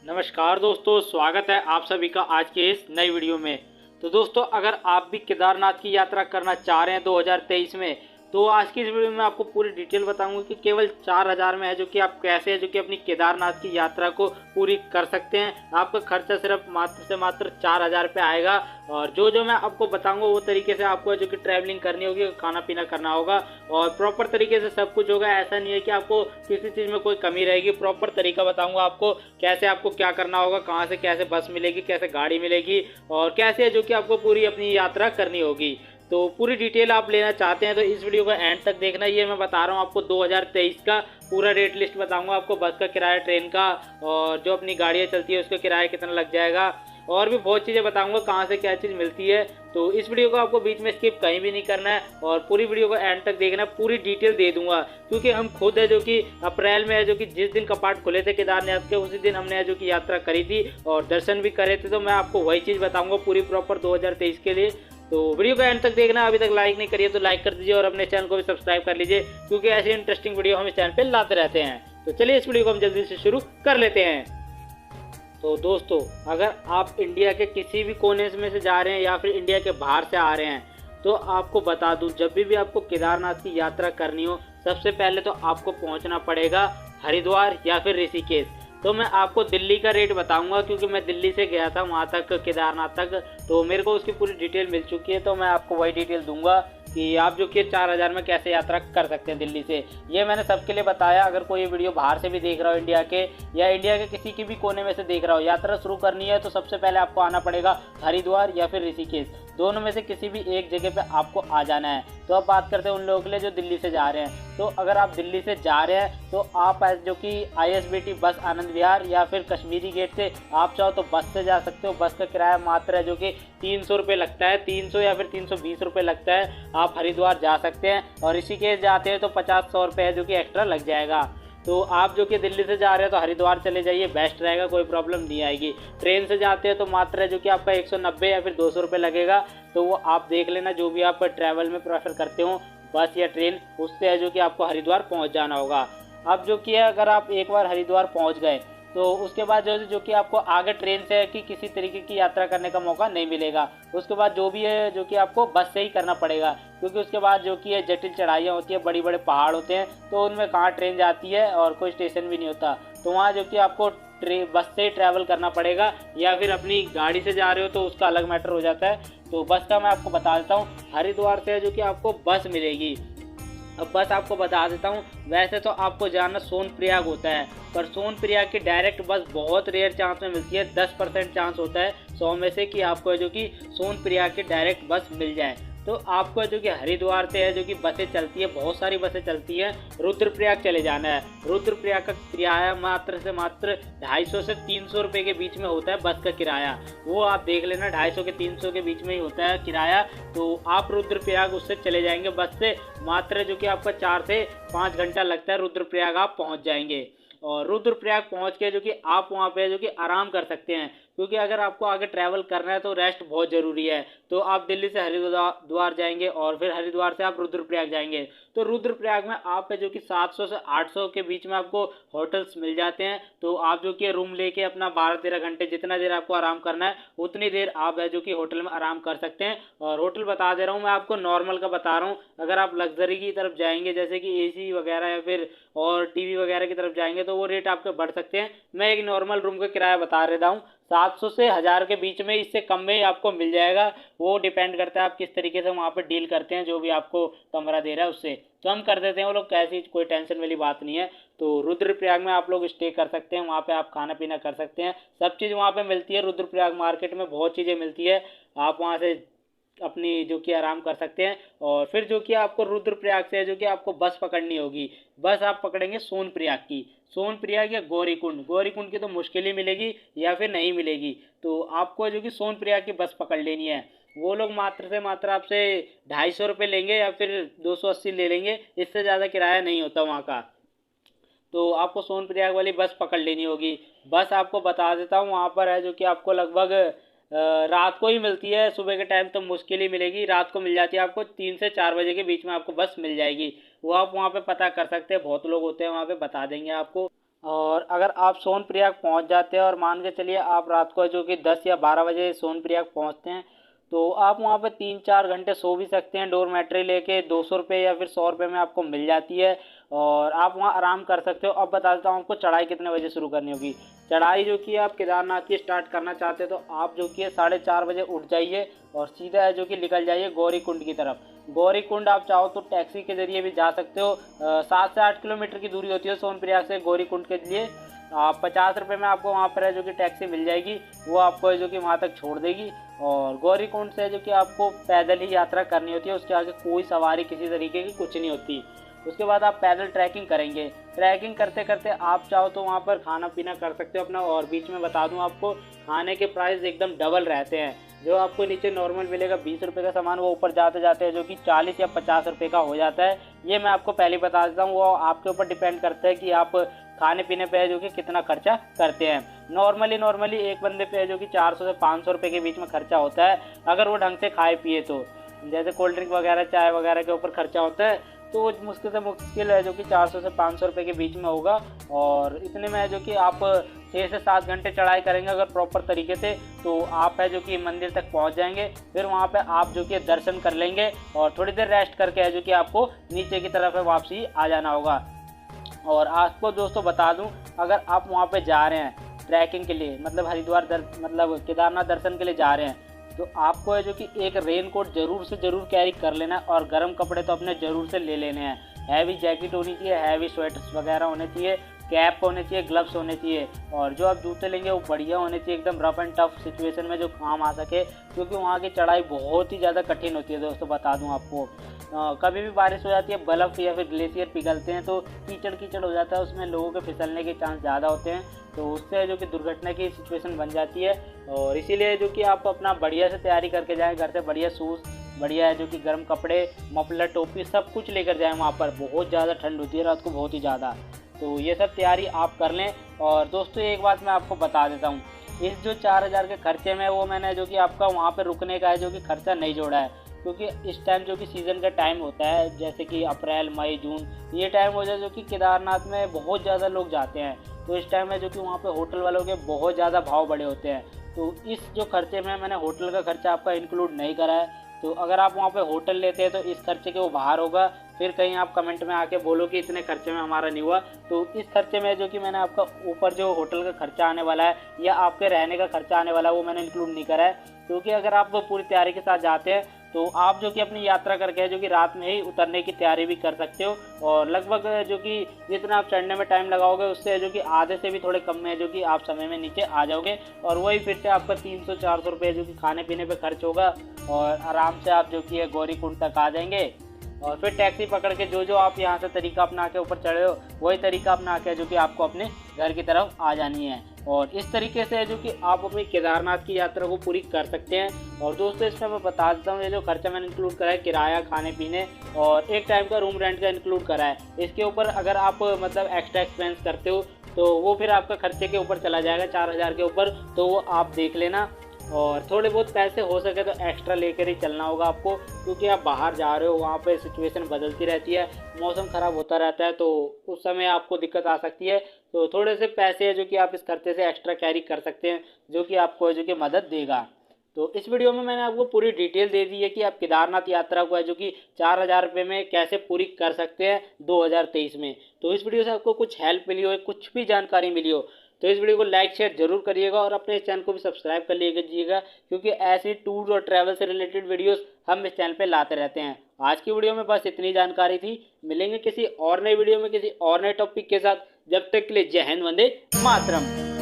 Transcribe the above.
नमस्कार दोस्तों, स्वागत है आप सभी का आज के इस नई वीडियो में। तो दोस्तों, अगर आप भी केदारनाथ की यात्रा करना चाह रहे हैं 2023 में, तो आज की इस वीडियो में आपको पूरी डिटेल बताऊंगा कि केवल 4000 में है जो कि आप कैसे है जो कि अपनी केदारनाथ की यात्रा को पूरी कर सकते हैं। आपका खर्चा सिर्फ मात्र से मात्र 4000 रुपये आएगा। और जो मैं आपको बताऊंगा वो तरीके से आपको जो कि ट्रैवलिंग करनी होगी, खाना पीना करना होगा और प्रॉपर तरीके से सब कुछ होगा। ऐसा नहीं है कि आपको किसी चीज़ में कोई कमी रहेगी। प्रॉपर तरीका बताऊंगा आपको कैसे आपको क्या करना होगा, कहाँ से कैसे बस मिलेगी, कैसे गाड़ी मिलेगी और कैसे जो कि आपको पूरी अपनी यात्रा करनी होगी। तो पूरी डिटेल आप लेना चाहते हैं तो इस वीडियो को एंड तक देखना। ये मैं बता रहा हूँ आपको 2023 का पूरा रेट लिस्ट बताऊंगा आपको, बस का किराया, ट्रेन का और जो अपनी गाड़ियाँ चलती है उसका किराया कितना लग जाएगा और भी बहुत चीज़ें बताऊंगा कहाँ से क्या चीज़ मिलती है। तो इस वीडियो को आपको बीच में स्किप कहीं भी नहीं करना है और पूरी वीडियो को एंड तक देखना। पूरी डिटेल दे दूंगा क्योंकि हम खुद है जो कि अप्रैल में है जो कि जिस दिन कपाट खुले थे केदारनाथ के, उसी दिन हमने है जो कि यात्रा करी थी और दर्शन भी करे थे। तो मैं आपको वही चीज़ बताऊंगा पूरी प्रॉपर 2023 के लिए। तो वीडियो को एंड तक देखना। अभी तक लाइक नहीं करिए तो लाइक कर दीजिए और अपने चैनल को भी सब्सक्राइब कर लीजिए क्योंकि ऐसी इंटरेस्टिंग वीडियो हम इस चैनल पे लाते रहते हैं। तो चलिए इस वीडियो को हम जल्दी से शुरू कर लेते हैं। तो दोस्तों, अगर आप इंडिया के किसी भी कोने में से जा रहे हैं या फिर इंडिया के बाहर से आ रहे हैं तो आपको बता दूं, जब भी आपको केदारनाथ की यात्रा करनी हो सबसे पहले तो आपको पहुंचना पड़ेगा हरिद्वार या फिर ऋषिकेश। तो मैं आपको दिल्ली का रेट बताऊंगा क्योंकि मैं दिल्ली से गया था वहां तक, केदारनाथ तक, तो मेरे को उसकी पूरी डिटेल मिल चुकी है। तो मैं आपको वही डिटेल दूंगा कि आप जो कि 4000 में कैसे यात्रा कर सकते हैं दिल्ली से। ये मैंने सबके लिए बताया। अगर कोई वीडियो बाहर से भी देख रहा हो, इंडिया के या इंडिया के किसी की भी कोने में से देख रहा हो, यात्रा शुरू करनी है तो सबसे पहले आपको आना पड़ेगा हरिद्वार या फिर ऋषिकेश। दोनों में से किसी भी एक जगह पे आपको आ जाना है। तो अब बात करते हैं उन लोगों के लिए जो दिल्ली से जा रहे हैं। तो अगर आप दिल्ली से जा रहे हैं तो आप जो कि ISBT बस आनंद विहार या फिर कश्मीरी गेट से आप चाहो तो बस से जा सकते हो। बस का किराया मात्र है जो कि 300 रुपये लगता है, 300 या फिर 320 रुपये लगता है। आप हरिद्वार जा सकते हैं और ऋषिकेश जाते हैं तो 50-100 रुपये है जो कि एक्स्ट्रा लग जाएगा। तो आप जो कि दिल्ली से जा रहे हैं तो हरिद्वार चले जाइए, बेस्ट रहेगा, कोई प्रॉब्लम नहीं आएगी। ट्रेन से जाते हैं तो मात्र है जो कि आपका 190 या फिर 200 रुपये लगेगा। तो वो आप देख लेना, जो भी आप ट्रैवल में प्रेफर करते हो बस या ट्रेन, उससे है जो कि आपको हरिद्वार पहुंच जाना होगा। अब जो कि है, अगर आप एक बार हरिद्वार पहुंच गए तो उसके बाद जो कि आपको आगे ट्रेन से कि किसी तरीके की यात्रा करने का मौका नहीं मिलेगा। उसके बाद जो भी है जो कि आपको बस से ही करना पड़ेगा क्योंकि उसके बाद जो कि है जटिल चढ़ाइयाँ होती है, बड़ी बड़े पहाड़ होते हैं, तो उनमें कहाँ ट्रेन जाती है और कोई स्टेशन भी नहीं होता। तो वहाँ जो कि आपको बस से ही ट्रैवल करना पड़ेगा या फिर अपनी गाड़ी से जा रहे हो तो उसका अलग मैटर हो जाता है। तो बस का मैं आपको बता देता हूँ, हरिद्वार से जो कि आपको बस मिलेगी। अब बस आपको बता देता हूँ, वैसे तो आपको जाना सोनप्रयाग होता है, पर सोनप्रयाग की डायरेक्ट बस बहुत रेयर चांस में मिलती है। 10% चांस होता है 100 में से कि आपको जो कि सोनप्रयाग की डायरेक्ट बस मिल जाए। तो आपको जो कि हरिद्वार से है जो कि बसें चलती है, बहुत सारी बसें चलती हैं, रुद्रप्रयाग चले जाना है। रुद्रप्रयाग का किराया मात्र से मात्र 250 से 300 रुपये के बीच में होता है बस का किराया। वो आप देख लेना, 250 के 300 के बीच में ही होता है किराया। तो आप रुद्रप्रयाग उससे चले जाएंगे बस से, मात्र जो कि आपका 4 से 5 घंटा लगता है, रुद्रप्रयाग आप पहुंच जाएंगे। और रुद्रप्रयाग पहुंच के जो कि आप वहां पे जो कि आराम कर सकते हैं क्योंकि अगर आपको आगे ट्रैवल करना है तो रेस्ट बहुत ज़रूरी है। तो आप दिल्ली से हरिद्वार जाएंगे और फिर हरिद्वार से आप रुद्रप्रयाग जाएंगे। तो रुद्रप्रयाग में आप जो कि 700 से 800 के बीच में आपको होटल्स मिल जाते हैं। तो आप जो कि रूम लेके अपना 12-13 घंटे, जितना देर आपको आराम करना है उतनी देर आप है जो कि होटल में आराम कर सकते हैं। और होटल बता दे रहा हूँ मैं आपको, नॉर्मल का बता रहा हूँ। अगर आप लग्जरी की तरफ जाएंगे जैसे कि AC वगैरह या फिर और TV वगैरह की तरफ जाएंगे तो वो रेट आपके बढ़ सकते हैं। मैं एक नॉर्मल रूम का किराया बता रहा हूँ, 700 से 1000 के बीच में, इससे कम में ही आपको मिल जाएगा। वो डिपेंड करता है आप किस तरीके से वहाँ पे डील करते हैं जो भी आपको कमरा दे रहा है उससे। तो हम कर देते हैं वो लोग, कैसी कोई टेंशन वाली बात नहीं है। तो रुद्रप्रयाग में आप लोग स्टे कर सकते हैं, वहाँ पे आप खाना पीना कर सकते हैं, सब चीज़ वहाँ पे मिलती है। रुद्रप्रयाग मार्केट में बहुत चीज़ें मिलती है, आप वहाँ से अपनी जो कि आराम कर सकते हैं। और फिर जो कि आपको रुद्रप्रयाग से जो कि आपको बस पकड़नी होगी। बस आप पकड़ेंगे सोनप्रयाग की, सोनप्रयाग या गौरीकुंड। गौरीकुंड की तो मुश्किल ही मिलेगी या फिर नहीं मिलेगी। तो आपको जो कि सोनप्रयाग की बस पकड़ लेनी है। वो लोग मात्र से मात्र आपसे 250 रुपये लेंगे या फिर 280 ले लेंगे, इससे ज़्यादा किराया नहीं होता वहाँ का। तो आपको सोनप्रयाग वाली बस पकड़ लेनी होगी। बस आपको बता देता हूँ, वहाँ पर है जो कि आपको लगभग रात को ही मिलती है, सुबह के टाइम तो मुश्किल ही मिलेगी। रात को मिल जाती है आपको 3 से 4 बजे के बीच में आपको बस मिल जाएगी। वो आप वहाँ पे पता कर सकते हैं, बहुत लोग होते हैं वहाँ पे, बता देंगे आपको। और अगर आप सोनप्रयाग पहुंच जाते हैं और मान के चलिए आप रात को जो कि 10 या 12 बजे सोनप्रयाग पहुंचते हैं, तो आप वहां पर 3-4 घंटे सो भी सकते हैं। डोरमेट्री लेके 200 रुपये या फिर 100 रुपये में आपको मिल जाती है और आप वहां आराम कर सकते हो। अब बता देता हूँ आपको चढ़ाई कितने बजे शुरू करनी होगी। चढ़ाई जो कि आप केदारनाथ की स्टार्ट करना चाहते हैं तो आप जो कि 4:30 बजे उठ जाइए और सीधा है जो कि निकल जाइए गौरी कुंड की तरफ। गौरी कुंड आप चाहो तो टैक्सी के जरिए भी जा सकते हो। 7 से 8 किलोमीटर की दूरी होती है सोनप्रयाग से गौरी कुंड के लिए। आप 50 रुपये में आपको वहाँ पर है जो कि टैक्सी मिल जाएगी, वो आपको है जो कि वहाँ तक छोड़ देगी। और गौरी कुंड से जो कि आपको पैदल ही यात्रा करनी होती है, उसके आगे कोई सवारी किसी तरीके की कुछ नहीं होती। उसके बाद आप पैदल ट्रैकिंग करेंगे। ट्रैकिंग करते करते आप चाहो तो वहाँ पर खाना पीना कर सकते हो अपना। और बीच में बता दूँ आपको, खाने के प्राइस एकदम डबल रहते हैं। जो आपको नीचे नॉर्मल मिलेगा 20 रुपये का सामान, वो ऊपर जाते जाते जो कि 40 या 50 रुपये का हो जाता है। ये मैं आपको पहले बता देता हूँ, वो आपके ऊपर डिपेंड करता है कि आप खाने पीने पे है जो कि कितना खर्चा करते हैं। नॉर्मली एक बंदे पे है जो कि 400 से 500 रुपये के बीच में खर्चा होता है, अगर वो ढंग से खाए पिए तो। जैसे कोल्ड ड्रिंक वगैरह, चाय वगैरह के ऊपर खर्चा होता है, तो मुश्किल से मुश्किल है जो कि 400 से 500 रुपये के बीच में होगा। और इतने में है जो कि आप 6 से 7 घंटे चढ़ाई करेंगे अगर प्रॉपर तरीके से, तो आप है जो कि मंदिर तक पहुंच जाएंगे। फिर वहां पे आप जो कि दर्शन कर लेंगे और थोड़ी देर रेस्ट करके है जो कि आपको नीचे की तरफ है वापसी आ जाना होगा। और आपको दोस्तों बता दूं, अगर आप वहां पे जा रहे हैं ट्रैकिंग के लिए, मतलब हरिद्वार मतलब केदारनाथ दर्शन के लिए जा रहे हैं, तो आपको है जो कि एक रेन कोट ज़रूर से ज़रूर कैरी कर लेना है। और गर्म कपड़े तो अपने ज़रूर से ले लेने हैं। हैवी जैकेट होनी चाहिए, हैवी स्वेटर्स वगैरह होने चाहिए, कैप होने चाहिए, ग्लव्स होने चाहिए। और जो आप जूते लेंगे वो बढ़िया होने चाहिए, एकदम रफ एंड टफ सिचुएशन में जो काम आ सके, क्योंकि वहाँ की चढ़ाई बहुत ही ज़्यादा कठिन होती है दोस्तों। बता दूँ आपको, कभी भी बारिश हो जाती है, बर्फ़ या फिर ग्लेशियर पिघलते हैं तो कीचड़ कीचड़ हो जाता है, उसमें लोगों के फिसलने के चांस ज़्यादा होते हैं, तो उससे जो कि दुर्घटना की सिचुएशन बन जाती है। और इसीलिए जो कि आप अपना बढ़िया से तैयारी करके जाएँ, घर से बढ़िया शूज़, बढ़िया है जो कि गर्म कपड़े, मफलर, टोपी सब कुछ लेकर जाएँ। वहाँ पर बहुत ज़्यादा ठंड होती है रात को, बहुत ही ज़्यादा, तो ये सब तैयारी आप कर लें। और दोस्तों एक बात मैं आपको बता देता हूँ, इस जो 4000 के खर्चे में, वो मैंने जो कि आपका वहाँ पे रुकने का है जो कि खर्चा नहीं जोड़ा है, क्योंकि इस टाइम जो कि सीज़न का टाइम होता है, जैसे कि अप्रैल, मई, जून, ये टाइम हो जाए जो कि केदारनाथ में बहुत ज़्यादा लोग जाते हैं। तो इस टाइम में जो कि वहाँ पे होटल वालों के बहुत ज़्यादा भाव बढ़े होते हैं। तो इस जो खर्चे में मैंने होटल का खर्चा आपका इंक्लूड नहीं करा है। तो अगर आप वहाँ पे होटल लेते हैं तो इस खर्चे के वो बाहर होगा। फिर कहीं आप कमेंट में आके बोलो कि इतने खर्चे में हमारा नहीं हुआ, तो इस खर्चे में जो कि मैंने आपका ऊपर जो होटल का खर्चा आने वाला है या आपके रहने का खर्चा आने वाला है, वो मैंने इंक्लूड नहीं करा है। क्योंकि अगर आप पूरी तैयारी के साथ जाते हैं तो आप जो कि अपनी यात्रा करके है जो कि रात में ही उतरने की तैयारी भी कर सकते हो। और लगभग जो कि जितना आप चढ़ने में टाइम लगाओगे, उससे जो कि आधे से भी थोड़े कम में जो कि आप समय में नीचे आ जाओगे। और वही फिर से आपका 300-400 रुपये जो कि खाने पीने पे खर्च होगा और आराम से आप जो कि है गौरी कुंड तक आ जाएंगे। और फिर टैक्सी पकड़ के जो आप यहाँ से तरीका अपना के ऊपर चढ़े हो, वही तरीका अपना के जो कि आपको अपने घर की तरफ आ जानी है। और इस तरीके से है जो कि आप अपनी केदारनाथ की यात्रा को पूरी कर सकते हैं। और दोस्तों इसमें मैं बता देता हूँ, ये जो खर्चा मैंने इंक्लूड करा है, किराया, खाने पीने और एक टाइम का रूम रेंट का इंक्लूड करा है। इसके ऊपर अगर आप मतलब एक्स्ट्रा एक्सपेंस करते हो तो वो फिर आपका खर्चे के ऊपर चला जाएगा, 4000 के ऊपर, तो वो आप देख लेना। और थोड़े बहुत पैसे हो सके तो एक्स्ट्रा लेकर ही चलना होगा आपको, क्योंकि आप बाहर जा रहे हो, वहाँ पे सिचुएशन बदलती रहती है, मौसम ख़राब होता रहता है, तो उस समय आपको दिक्कत आ सकती है। तो थोड़े से पैसे है जो कि आप इस खर्चे से एक्स्ट्रा कैरी कर सकते हैं, जो कि आपको जो कि मदद देगा। तो इस वीडियो में मैंने आपको पूरी डिटेल दे दी है कि आप केदारनाथ यात्रा को है जो कि 4000 रुपये में कैसे पूरी कर सकते हैं 2023 में। तो इस वीडियो से आपको कुछ हेल्प मिली हो, कुछ भी जानकारी मिली हो, तो इस वीडियो को लाइक शेयर जरूर करिएगा और अपने चैनल को भी सब्सक्राइब कर लीजिएगा, क्योंकि ऐसे टूर और ट्रैवल से रिलेटेड वीडियोस हम इस चैनल पे लाते रहते हैं। आज की वीडियो में बस इतनी जानकारी थी। मिलेंगे किसी और नई वीडियो में किसी और नए टॉपिक के साथ। जब तक के लिए जय हिंद, वंदे मातरम।